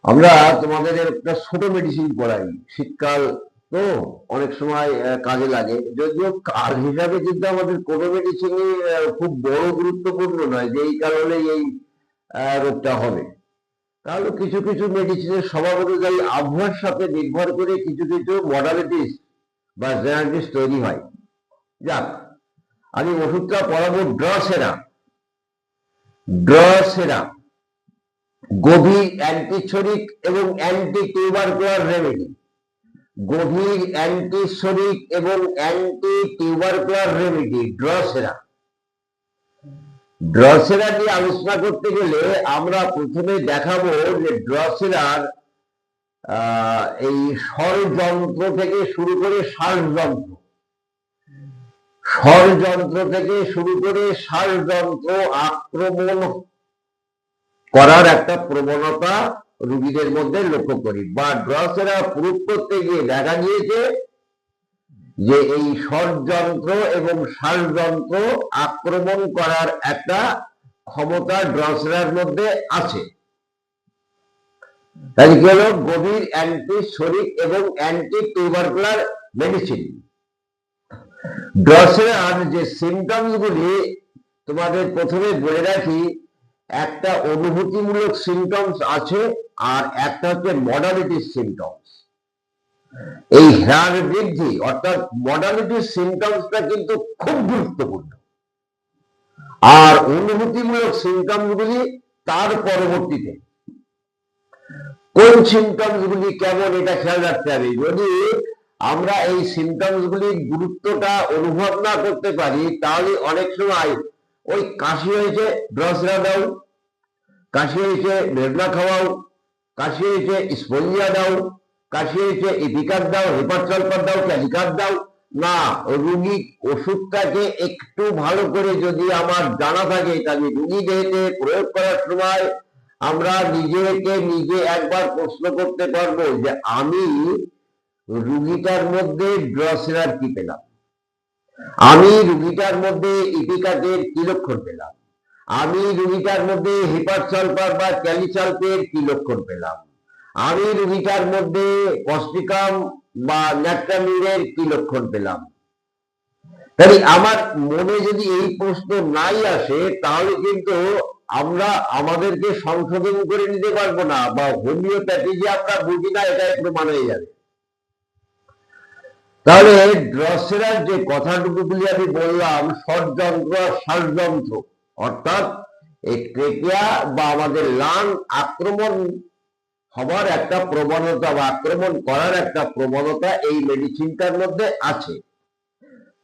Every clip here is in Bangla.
আমরা তোমাদের একটা ছোট মেডিসিন পড়াই, শীতকাল তো অনেক সময় কাজে লাগে। যদিও কাজ হিসাবে কিন্তু আমাদের কোনো মেডিসিনই খুব বড় গুরুত্বপূর্ণ নয় যে এই কারণে এই রোগটা হবে। তাহলে কিছু কিছু মেডিসিনের স্বভাব অনুযায়ী আবহাওয়ার সাথে নির্ভর করে কিছু কিছু মডালিটিস বা জেনারেটিস তৈরি হয়। যাক, আমি ওষুধটা পড়াবো ড্রসেরা। ড্রসেরা গভীর অ্যান্টিসোরিক এবং অ্যান্টি টিউবারকুলার রেমেডি। গভীর অ্যান্টিসোরিক এবং অ্যান্টি টিউবারকুলার রেমেডি ড্রসেরা। ড্রসেরা নিয়ে আলোচনা করতে গেলে আমরা প্রথমে দেখাবো যে ড্রসেরার এই স্বরযন্ত্র থেকে শুরু করে শ্বাসযন্ত্র, স্বরযন্ত্র থেকে শুরু করে শ্বাসযন্ত্র আক্রমণ করার একটা প্রবণতা রোগীদের মধ্যে লক্ষ্য করি, বা ড্রসেরা প্রয়োগ করতে গিয়ে দেখা গিয়েছে যে এই স্বরযন্ত্র এবং শ্বাসযন্ত্র আক্রমণ করার একটা ক্ষমতা ড্রসেরার মধ্যে আছে। তাই কি হলো? গভীর অ্যান্টিসোরিক এবং অ্যান্টি টিউবারকুলার মেডিসিন। ড্রসেরার যে সিমটমস গুলি তোমাদের প্রথমে বলে রাখি, একটা অনুভূতিমূলক সিমটমস আছে আর একটা হচ্ছে মডালিটিস সিমটমস। এই হেয়ার বৃদ্ধি অর্থাৎ মডালিটিস সিমটমসটা কিন্তু খুব গুরুত্বপূর্ণ, আর অনুভূতিমূলক সিমটমস গুলি তার পরবর্তীতে। কোন সিমটমস গুলি কেমন এটা খেয়াল রাখতে হবে। যদি আমরা এই সিমটমস গুলির গুরুত্বটা অনুভব না করতে পারি তাহলে অনেক সময় ওই কাশি হয়েছে ড্রসেরা দাও, কাশি হয়েছে ভেবনা খাওয়াও, কাশি হয়েছে স্পোলিয়া দাও, কাশি হয়েছে ইপিকার দাও, হেপারসালফার দাও, ক্যালিকার দাও। না, রুগী ওষুধটাকে একটু ভালো করে যদি আমার জানা থাকে তাহলে রুগী দেহে প্রয়োগ করার সময় আমরা নিজেকে নিজে একবার প্রশ্ন করতে পারবো যে আমি রুগীটার মধ্যে ড্রসেরার কি পেলাম, আমি রুগীটার মধ্যে ইপিকাটের কি লক্ষণ পেলাম, আমি রুগীটার মধ্যে হেপারসালফার বা ক্যালিসালফের কি লক্ষণ পেলাম, আমি রুগীটার মধ্যে কস্টিকাম বা ন্যাট্রামিনের কি লক্ষণ পেলাম। তাই আমার মনে যদি এই প্রশ্ন নাই আসে তাহলে কিন্তু আমরা আমাদেরকে সংশোধন করে নিতে পারবো না, বা হোমিওপ্যাথি যে আমরা বুঝি না এটাই প্রমাণ হয়ে যাবে। তাহলে ড্রসেরার যে কথাটুকুগুলি আমি বললাম, স্বরযন্ত্র আর শ্বাসযন্ত্র অর্থাৎ এই ট্রেকিয়া বা আমাদের লাং আক্রমণ হবার একটা প্রবণতা বা আক্রমণ করার একটা প্রবণতা এই মেডিসিনটার মধ্যে আছে।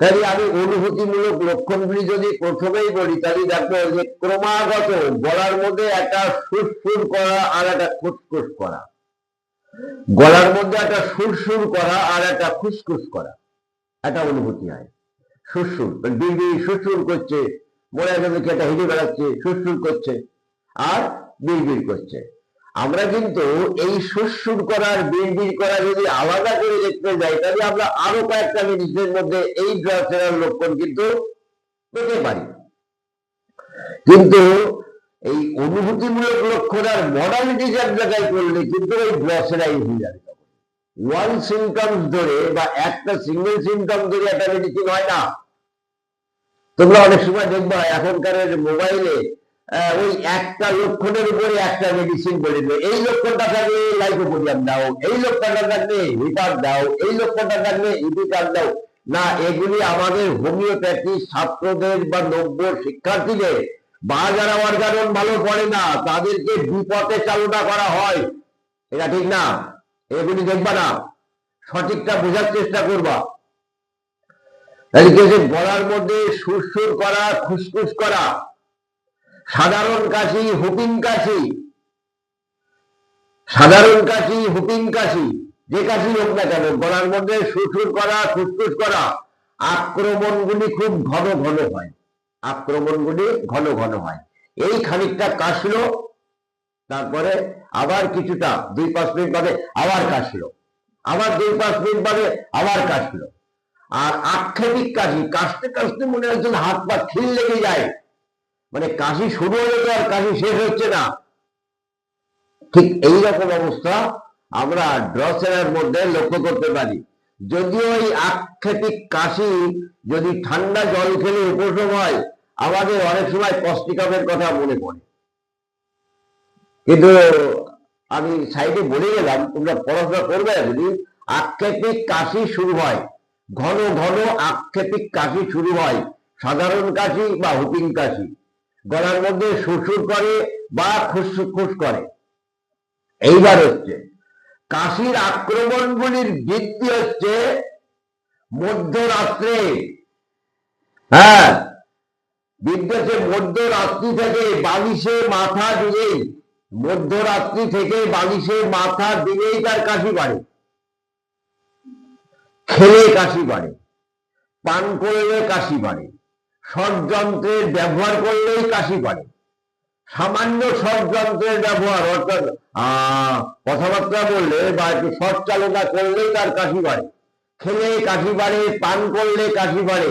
তাহলে আমি অনুভূতিমূলক লক্ষণগুলি যদি প্রথমেই বলি তাহলে দেখবো যে ক্রমাগত গলার মধ্যে একটা সুরসুর করা আর একটা খুসখুস করা, গলার মধ্যে একটা সুরসুর করা আর একটা খুসখুস করা একটা অনুভূতি হয়। সুরসুর বিড়বিড় সুরসুর করছে, মনে হয় কি একটা হেঁটে বেড়াচ্ছে, সুরসুর করছে আর বিড়বিড় করছে। আমরা কিন্তু এই সুরসুর করার বিড়বিড় করা যদি আলাদা করে দেখতে যাই তাহলে আমরা আরো কয়েকটা মেডিসিনের মধ্যে এই ড্রসেরার লক্ষণ কিন্তু পেতে পারি। কিন্তু এই অনুভূতিমূলক লক্ষণ আর মডালিটিস এক জায়গায় করলে কিন্তু ওই ড্রসেরাই হয়ে যাবে। ওয়ান সিমটমস ধরে বা একটা সিঙ্গেল সিমটম ধরে একটা মেডিসিন হয় না। তোমরা অনেক সময় দেখবা এখনকার মোবাইলে ওই একটা লক্ষণের উপরে একটা মেডিসিন বলে দেবে, এই লক্ষণটা থাকলে লাইকোপোডিয়াম দাও, এই লক্ষণটা থাকলে হিপার দাও, এই লক্ষণটা থাকলে ইপিকার দাও। না, এগুলি আমাদের হোমিওপ্যাথি ছাত্রদের বা নব্য শিক্ষার্থীদের বা যারা অর্গানন ভালো পড়ে না তাদেরকে বিপথে চালনা করা হয়। এটা ঠিক না, এগুলি দেখবা না, সঠিকটা বোঝার চেষ্টা করবা। গলার মধ্যে সুরসুর করা, খুসখুস করা, সাধারণ কাশি, হুপিং কাশি, সাধারণ কাশি, হুপিং কাশি, যে কাশি হোক না কেন, গলার মধ্যে সুরসুর করা, খুসখুস করা, আক্রমণগুলি খুব ঘন ঘন হয়, আক্রমণগুলি ঘন ঘন হয়। এই খানিকটা কাশলো, তারপরে আবার কিছুটা 2-5 মিনিট বাদে আবার কাশলো, আবার 2-5 মিনিট বাদে আবার কাশলো। আর আক্ষেপিক কাশি, কাশতে কাশতে মনে হচ্ছে হাত পা খিল লেগে যায়, মানে কাশি শুরু হলে তো আর কাশি শেষ হচ্ছে না। ঠিক এই রকম অবস্থা আমরা ড্রসেরার মধ্যে লক্ষ্য করতে পারি। যদিও এই আক্ষেপিক কাশি যদি ঠান্ডা জল খেলে উপশম হয়, আমাদের অনেক সময় কস্টিকাপের কথা মনে পড়ে, কিন্তু আমি সাইডে বলে গেলাম, তোমরা পড়াশোনা করবে। যদি আক্ষেপিক কাশি শুরু হয়, ঘন ঘন আক্ষেপিক কাশি শুরু হয়, সাধারণ কাশি বা হুপিং কাশি, গলার মধ্যে সুরসুর করে বা খুসখুস করে। এইবার হচ্ছে কাশির আক্রমণগুলির বৃদ্ধি হচ্ছে মধ্যরাত্রে। হ্যাঁ, বৃদ্ধি হচ্ছে মধ্যরাত্রি থেকে বালিশে মাথা দিলেই, মধ্যরাত্রি থেকে বালিশে মাথা দিলেই তার কাশি বাড়ে, খেলে কাশি বাড়ে, পান করলে কাশি বাড়ে, ষড়যন্ত্রের ব্যবহার করলেই কাশি বাড়ে। সামান্য ষড়যন্ত্রের ব্যবহার, অর্থাৎ কথাবার্তা বললে বা একটু সৎ চালনা করলেই তার কাশি বাড়ে, খেলে কাশি বাড়ে, পান করলে কাশি বাড়ে,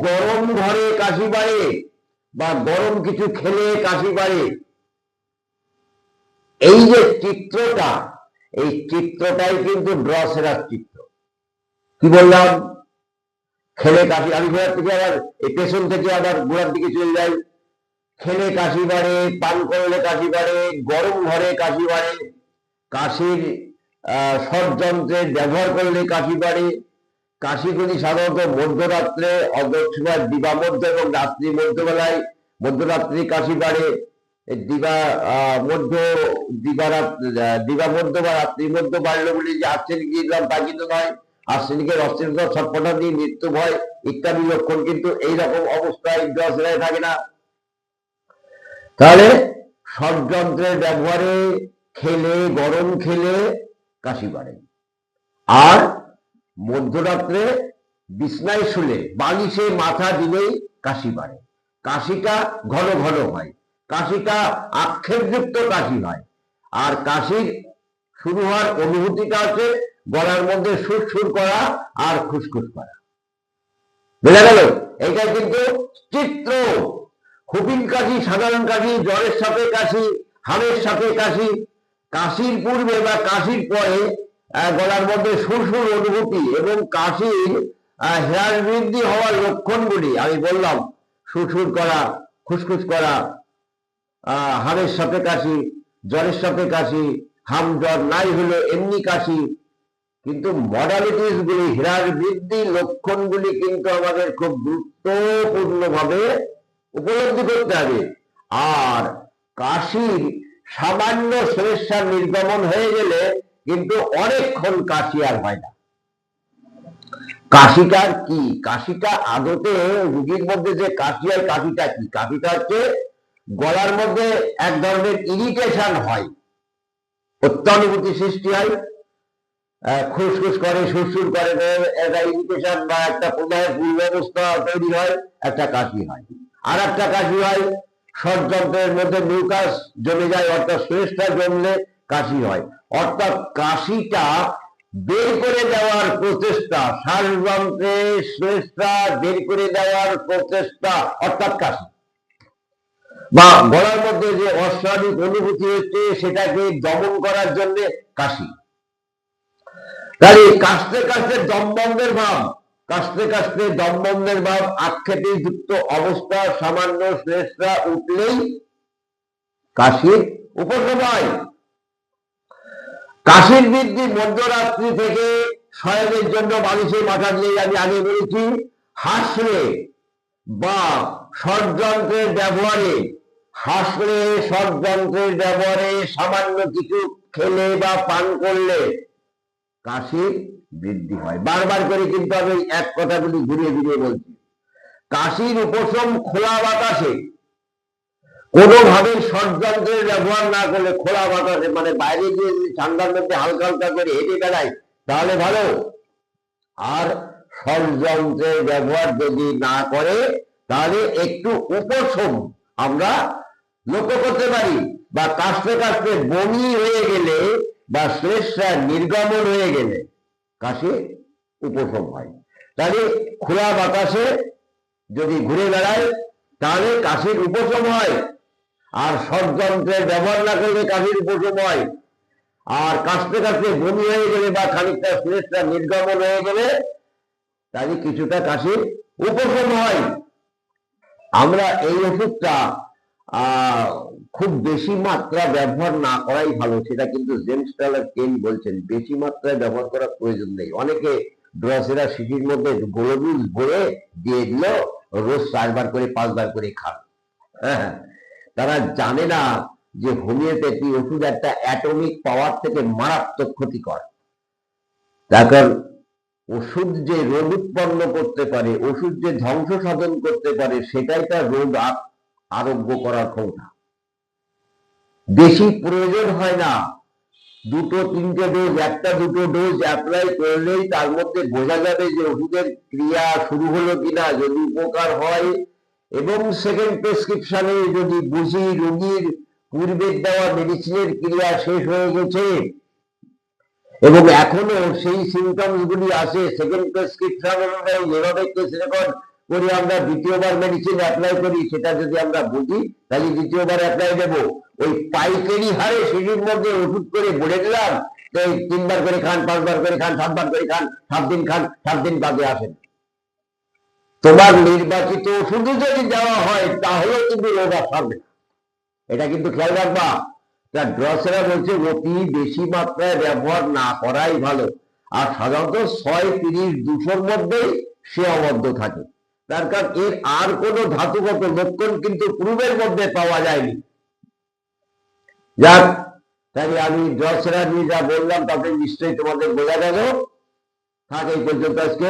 গরম ঘরে কাশি বাড়ে বা গরম কিছু খেলে কাশি বাড়ে। এই যে চিত্রটা, এই চিত্রটাই কিন্তু ড্রসেরার চিত্র। কি বললাম? খেলে কাশি, আমি গোড়ার থেকে আবার এই পেছন থেকে আবার গোড়ার দিকে চলে যাই। খেলে কাশি বাড়ে, পান করলে কাশি বাড়ে, গরম ঘরে কাশি বাড়ে, কাশির ষড়যন্ত্রের ব্যবহার করলে কাশি বাড়ে। কাশিগুলি সাধারণত মধ্যরাত্রে, অদক্ষিণার দিবামধ্য এবং রাত্রি মধ্যবেলায়, মধ্যরাত্রি কাশি বাড়ে। দিবা মধ্য দিবামধ্য বা রাত্রির মধ্যে বাড়লো বলে যে আর্সেনিক দিয়ে দিলাম তা কিন্তু নয়। আর্সেনিকের অস্থিরতা, ছটফটা দিয়ে মৃত্যু ভয় ইত্যাদি লক্ষণ কিন্তু এইরকম অবস্থায় ড্রসেরায় থাকে না। তাহলে ষড়যন্ত্রের ব্যবহারে, খেলে, গরম খেলে কাশি বাড়ে, আর মধ্যরাত্রে বিছনায় শুলে বালিশে মাথা দিলেই কাশি বাড়ে। কাশিটা ঘন ঘন হয়, কাশিটা আক্ষেপযুক্ত কাশি হয়, আর কাশির শুরু হওয়ার অনুভূতিটা হচ্ছে গলার মধ্যে সুরসুর করা আর খুসখুস করা। বোঝা গেল? এটা কিন্তু চিত্র। হুপিং কাশি, সাধারণ কাশি, জ্বরের সাথে কাশি, হাড়ের সাথে কাশি, কাশির পূর্বে বা কাশির পরে গলার মধ্যে সুরসুর অনুভূতি এবং কাশির হ্রাস বৃদ্ধি হওয়ার লক্ষণগুলি আমি বললাম, সুরসুর করা, খুসখুস করা, হাড়ের সাথে কাশি, জ্বরের সাথে কাশি, হাম জ্বর নাই হলো এমনি কাশি। কিন্তু মডালিটিস গুলি, হ্রাস বৃদ্ধি লক্ষণগুলি কিন্তু আমাদের খুব গুরুত্বপূর্ণভাবে উপলব্ধি করতে হবে। আর কাশির সামান্য শ্লেষ্মার নির্গমন হয়ে গেলে কিন্তু অনেকক্ষণ কাশি আর হয় না। কাশিটার কি? কাশিটা আদতে রোগীর মধ্যে যে কাশি হয়, কাশিটা কি? কাশিটা হচ্ছে গলার মধ্যে এক ধরনের ইরিটেশন হয়, অত্যানুভূতি সৃষ্টি হয়, খুসখুস করে, সুরসুর করে, একটা ইরিটেশন বা একটা প্রদাহের পূর্বাবস্থা তৈরি হয়, একটা কাশি হয়। আর একটা কাশি হয় ষড়যন্ত্রের মধ্যে মিউকাস জমে যায়, অর্থাৎ শ্লেষ্মা জমলে কাশি হয়। অর্থাৎ কাশিটা বের করে দেওয়ার প্রচেষ্টা, শ্বাসযন্ত্রে শ্লেষ্মা বের করে দেওয়ার প্রচেষ্টা, অর্থাৎ কাশি। বা গলার মধ্যে যে অস্বাভাবিক অনুভূতি হচ্ছে সেটাকে দমন করার জন্য কাশি। তাহলে কাশতে কাশতে দমবন্ধের ভাব, কাশতে কাশতে দমবন্ধের ভাব, আক্ষেপে যুক্ত অবস্থা, সামান্য শ্লেষ্মা উঠলেই কাশির উপশম হয়। কাশির বৃদ্ধি মধ্যরাত্রি থেকে শয়নের জন্য বালিশে মাথা দিয়ে, আমি আগে বলেছি, হাসলে বা ষড়যন্ত্রের ব্যবহারে, হাসলে, ষড়যন্ত্রের ব্যবহারে, সামান্য কিছু খেলে বা পান করলে কাশির বৃদ্ধি হয়। বারবার করে কিন্তু আমি এক কথাগুলি ঘুরিয়ে ঘুরিয়ে বলছি। কাশির উপশম খোলা বাতাসে, কোনোভাবে ষড়যন্ত্রের ব্যবহার না করলে, খোলা বাতাসে, মানে বাইরে গিয়ে ঠান্ডার মধ্যে হালকা হালকা করে হেঁটে বেড়াই তাহলে ভালো। আর ষড়যন্ত্রের ব্যবহার যদি না করে তাহলে একটু উপশম আমরা লক্ষ্য করতে পারি। বা কাশতে কাশতে বমি হয়ে গেলে বা শ্লেষ্মা নির্গমন হয়ে গেলে কাশি উপশম হয়। তাহলে খোলা বাতাসে যদি ঘুরে বেড়ায় তাহলে কাশির উপশম হয়। আর ষড়যন্ত্রের ব্যবহার না করলে কাশির উপশম হয়। আর কাশতে কাশতে বমি হয়ে গেলে বা খানিকটা শ্লেষটা নির্গমন হয়ে গেলে তাহলে কিছুটা কাশির উপশম হয়। আমরা এই ওষুধটা খুব বেশি মাত্রা ব্যবহার না করাই ভালো, সেটা কিন্তু জেমস টালার কেন বলছেন বেশি মাত্রায় ব্যবহার করার প্রয়োজন নেই। অনেকে ড্রসেরা শিশির মধ্যে গোলবিল ভরে দিয়ে দিল, রোজ 4 বার করে 5 বার করে খান। হ্যাঁ, তারা জানে না যে হোমিওপ্যাথি ওষুধ একটা অ্যাটমিক পাওয়ার থেকে মারাত্মক ক্ষতিকর। তার কারণ ওষুধ যে রোগ উৎপন্ন করতে পারে, ওষুধ যে ধ্বংস সাধন করতে পারে, সেটাই তার রোগ আরোগ্য করার ক্ষমতা। বেশি প্রয়োজন হয় না, 2-3টে ডোজ, 1-2টো ডোজ অ্যাপ্লাই করলেই তার মধ্যে বোঝা যাবে যে ওষুধের ক্রিয়া শুরু হলো কিনা, যদি উপকার হয় এবং সেকেন্ড প্রেসক্রিপশনে যদি বুঝি রোগীর পূর্বের দেওয়া মেডিসিনের ক্রিয়া শেষ হয়ে গেছে এবং এখনো সেই সিমটমস গুলি আসে, সেকেন্ড প্রেসক্রিপশন অনুযায়ী যেভাবে কেস রেকর্ড করে আমরা দ্বিতীয়বার মেডিসিন অ্যাপ্লাই করি, সেটা যদি আমরা বুঝি তাহলে দ্বিতীয়বার অ্যাপ্লাই দেবো। ওই পাইকারি হারে শিশির মধ্যে ওষুধ করে বলে দিলাম, 3 বার করে খান, 5 বার করে খান, 7 বার করে খান, 7 দিন খান, 7 দিন বাদে আসেন। তোমার নির্বাচিত ওষুধও যদি দেওয়া হয় তাহলেও কিন্তু রোগ আসবে, এটা কিন্তু খেয়াল রাখবা। ড্রসেরা বলছে অতি বেশি মাত্রায় ব্যবহার না করাই ভালো। আর সাধারণত 6-30-200-র মধ্যেই সীমাবদ্ধ থাকে, তার কারণ এর আর কোনো ধাতুগত লক্ষণ কিন্তু পূর্বের মধ্যে পাওয়া যায়নি। যাক, তাই আমি ড্রসেরা নিয়ে যা বললাম তাতে নিশ্চয়ই তোমাদের বোঝা গেল। থাক এই পর্যন্ত আজকে।